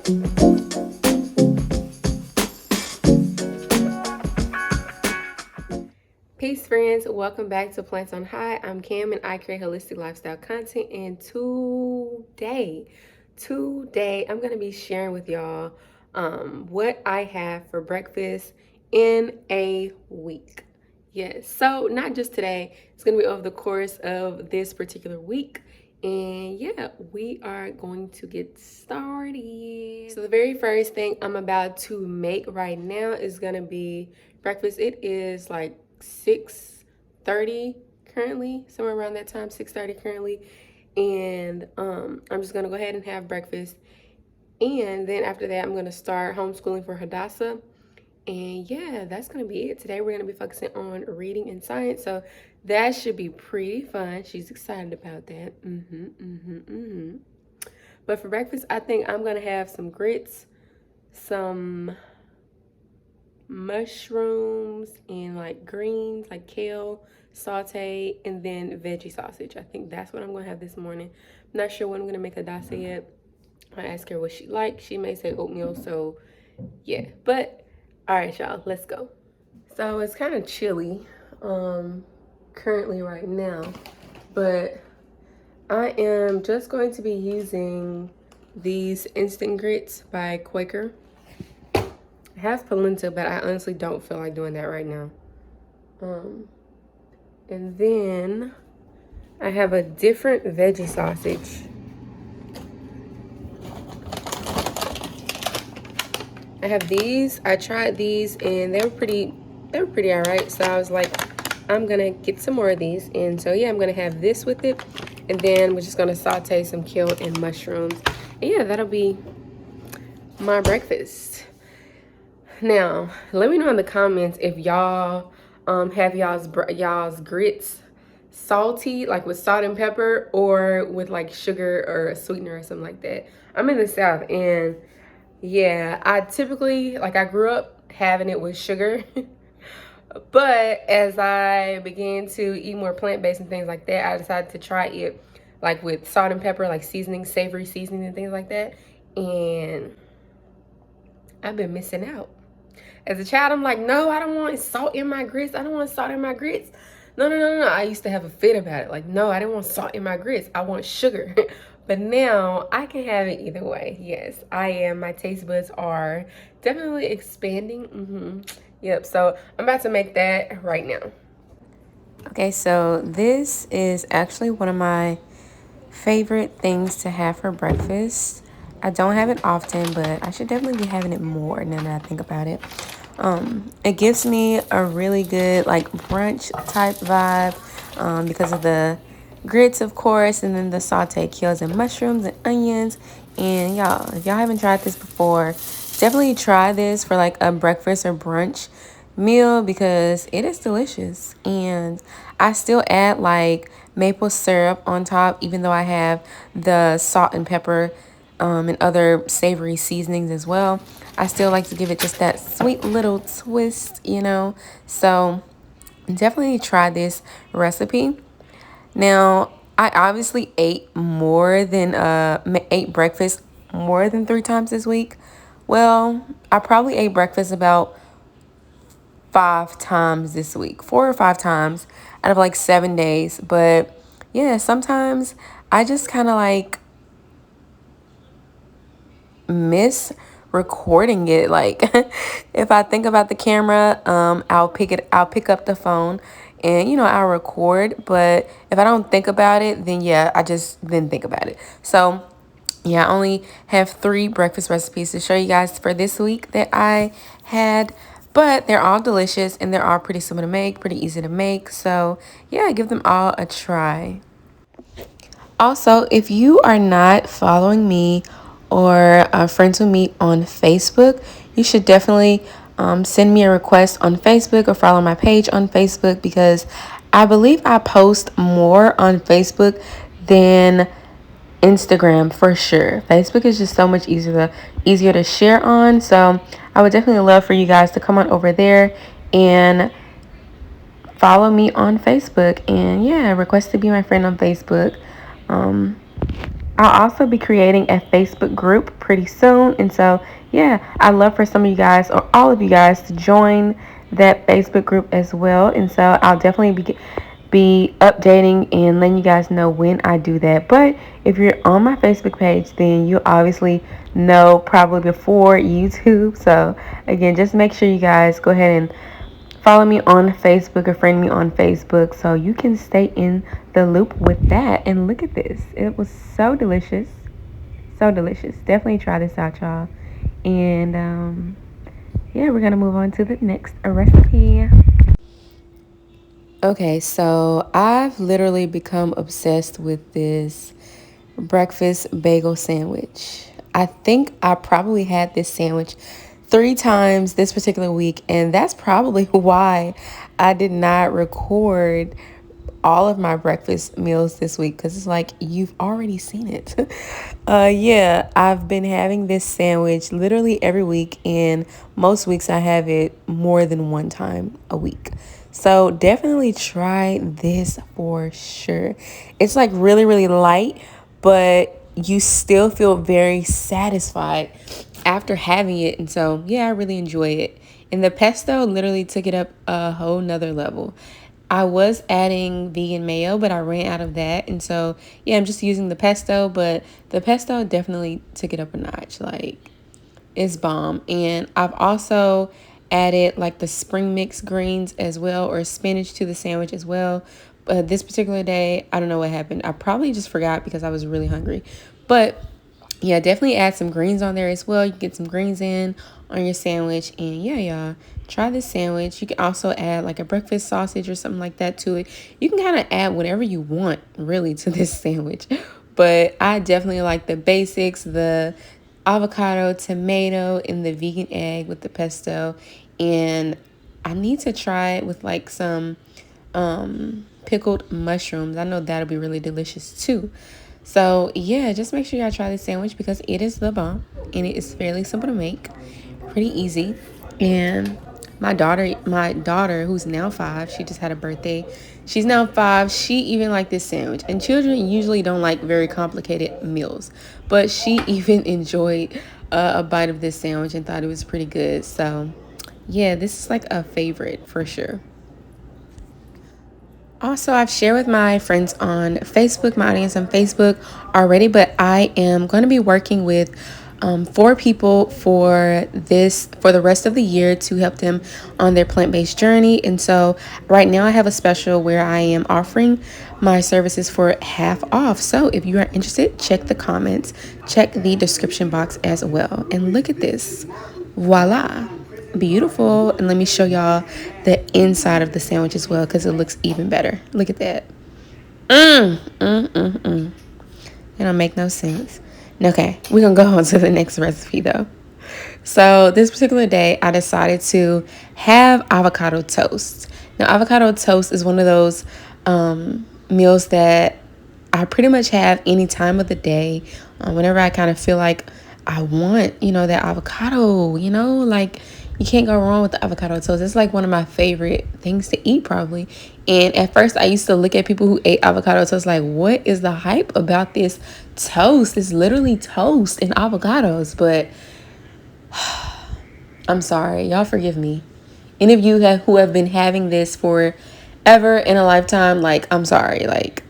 Peace, friends. Welcome back to Plants on High. I'm Cam and I create holistic lifestyle content. And today, I'm going to be sharing with y'all what I have for breakfast in a week. Yes, so not just today, it's going to be over the course of this particular week. And yeah, we are going to get started. So, the very first thing I'm about to make right now is going to be breakfast. It is like 6:30 currently, somewhere around that time, 6:30 currently. And I'm just going to go ahead and have breakfast. And then after that, I'm going to start homeschooling for Hadassah. And yeah, that's going to be it. Today, we're going to be focusing on reading and science. So that should be pretty fun. She's excited about that. But for breakfast, I think I'm going to have some grits, some mushrooms, and like greens, like kale, saute, and then veggie sausage. I think that's what I'm going to have this morning. I'm not sure when I'm going to make Hadassah yet. I ask her what she likes. She may say oatmeal. So yeah, but all right, y'all, let's go. So it's kind of chilly currently right now, but I am just going to be using these instant grits by Quaker. I have polenta, but I honestly don't feel like doing that right now. And then I have a different veggie sausage. I have these. I tried these and they were pretty all right. So I was like, I'm gonna get some more of these. And so yeah, I'm gonna have this with it. And then we're just gonna saute some kale and mushrooms. And yeah, that'll be my breakfast. Now, let me know in the comments if y'all have y'all's grits salty, like with salt and pepper, or with like sugar or a sweetener or something like that. I'm in the South, and yeah, I typically, like, I grew up having it with sugar. But as I began to eat more plant-based and things like that, I decided to try it like with salt and pepper, like seasoning, savory seasoning and things like that. And I've been missing out. As a child, I'm like, no, I don't want salt in my grits. I don't want salt in my grits. No. I used to have a fit about it. Like, no, I didn't want salt in my grits. I want sugar. But now I can have it either way. Yes, I am. My taste buds are definitely expanding. Yep, so I'm about to make that right now. Okay, so this is actually one of my favorite things to have for breakfast. I don't have it often, but I should definitely be having it more now that I think about it. It gives me a really good like brunch type vibe because of the grits, of course, and then the sauteed kales and mushrooms and onions. And y'all, if y'all haven't tried this before, definitely try this for like a breakfast or brunch meal because it is delicious. And I still add like maple syrup on top, even though I have the salt and pepper and other savory seasonings as well. I still like to give it just that sweet little twist, you know. So definitely try this recipe. Now, I obviously ate breakfast more than 3 times this week. Well, I probably ate breakfast about 5 times this week, 4 or 5 times out of like 7 days. But yeah, sometimes I just kind of like miss recording it. Like if I think about the camera, I'll pick up the phone and I'll record. But if I don't think about it, then yeah, I just didn't think about it. So yeah, I only have 3 breakfast recipes to show you guys for this week that I had. But they're all delicious and they're all pretty simple to make, pretty easy to make. So yeah, give them all a try. Also, if you are not following me or friends with me on Facebook, you should definitely send me a request on Facebook or follow my page on Facebook because I believe I post more on Facebook than Instagram for sure. Facebook is just so much easier to share on. So I would definitely love for you guys to come on over there and follow me on Facebook and yeah, request to be my friend on Facebook. I'll also be creating a Facebook group pretty soon. And so, yeah, I'd love for some of you guys or all of you guys to join that Facebook group as well. And so I'll definitely be updating and letting you guys know when I do that. But if you're on my Facebook page, then you obviously know probably before YouTube. So again, just make sure you guys go ahead and follow me on Facebook or friend me on Facebook so you can stay in the loop with that. And look at this. It was so delicious. So delicious. Definitely try this out, y'all. And yeah, we're going to move on to the next recipe. Okay, so I've literally become obsessed with this breakfast bagel sandwich. I think I probably had this sandwich 3 times this particular week, and that's probably why I did not record all of my breakfast meals this week, because it's like you've already seen it. Yeah, I've been having this sandwich literally every week, and most weeks I have it more than one time a week. So definitely try this for sure. It's like really, really light, but you still feel very satisfied after having it. And so, yeah, I really enjoy it. And the pesto literally took it up a whole nother level. I was adding vegan mayo, but I ran out of that. And so, yeah, I'm just using the pesto, but the pesto definitely took it up a notch. Like, it's bomb. And I've also added like the spring mix greens as well, or spinach to the sandwich as well. But this particular day, I don't know what happened. I probably just forgot because I was really hungry. But yeah, definitely add some greens on there as well. You can get some greens in on your sandwich. And yeah, y'all, try this sandwich. You can also add like a breakfast sausage or something like that to it. You can kind of add whatever you want really to this sandwich. But I definitely like the basics, the avocado, tomato, and the vegan egg with the pesto. And I need to try it with like some pickled mushrooms. I know that'll be really delicious too. So yeah, just make sure y'all try this sandwich because it is the bomb and it is fairly simple to make, pretty easy. And my daughter who's now 5, she just had a birthday. She's now 5. She even liked this sandwich. And children usually don't like very complicated meals, but she even enjoyed a bite of this sandwich and thought it was pretty good. So yeah, this is like a favorite for sure. Also, I've shared with my friends on Facebook, my audience on Facebook already, but I am going to be working with 4 people for the rest of the year to help them on their plant-based journey. And so right now I have a special where I am offering my services for half off. So if you are interested, check the comments, check the description box as well. And look at this. Voila. Beautiful. And let me show y'all the inside of the sandwich as well because it looks even better. Look at that. It don't make no sense. Okay, we're gonna go on to the next recipe though. So this particular day I decided to have avocado toast. Now avocado toast is one of those meals that I pretty much have any time of the day, whenever I kind of feel like I want, that avocado, like you can't go wrong with the avocado toast. It's like one of my favorite things to eat probably. And at first I used to look at people who ate avocado toast like, what is the hype about this toast? It's literally toast and avocados. But I'm sorry, y'all forgive me. Any of you who have been having this for ever in a lifetime, like, I'm sorry, like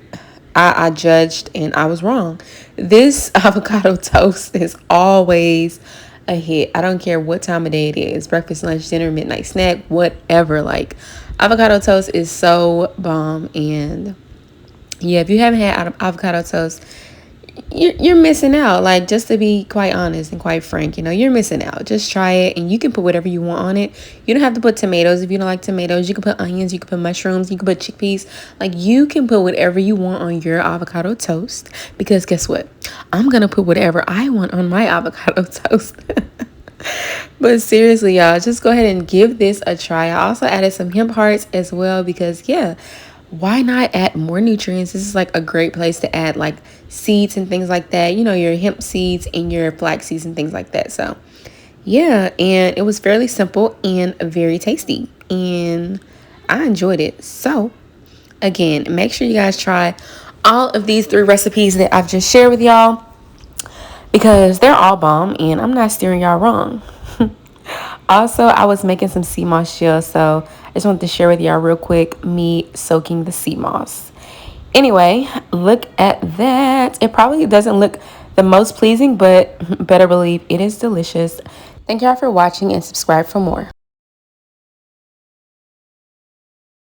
I judged and I was wrong. This avocado toast is always a hit. I don't care what time of day it is, breakfast, lunch, dinner, midnight snack, whatever. Like, avocado toast is so bomb. And yeah, if you haven't had avocado toast, you're missing out. Like, just to be quite honest and quite frank, you're missing out. Just try it, and you can put whatever you want on it. You don't have to put tomatoes if you don't like tomatoes. You can put onions, you can put mushrooms, you can put chickpeas. Like, you can put whatever you want on your avocado toast, because guess what? I'm gonna put whatever I want on my avocado toast. But seriously, y'all, just go ahead and give this a try. I also added some hemp hearts as well because, yeah, why not add more nutrients? This is like a great place to add like seeds and things like that. Your hemp seeds and your flax seeds and things like that. So yeah, and it was fairly simple and very tasty. And I enjoyed it. So again, make sure you guys try all of these 3 recipes that I've just shared with y'all because they're all bomb and I'm not steering y'all wrong. Also, I was making some sea moss shells, so I just wanted to share with y'all real quick me soaking the sea moss. Anyway, look at that. It probably doesn't look the most pleasing, but better believe it is delicious. Thank y'all for watching and subscribe for more.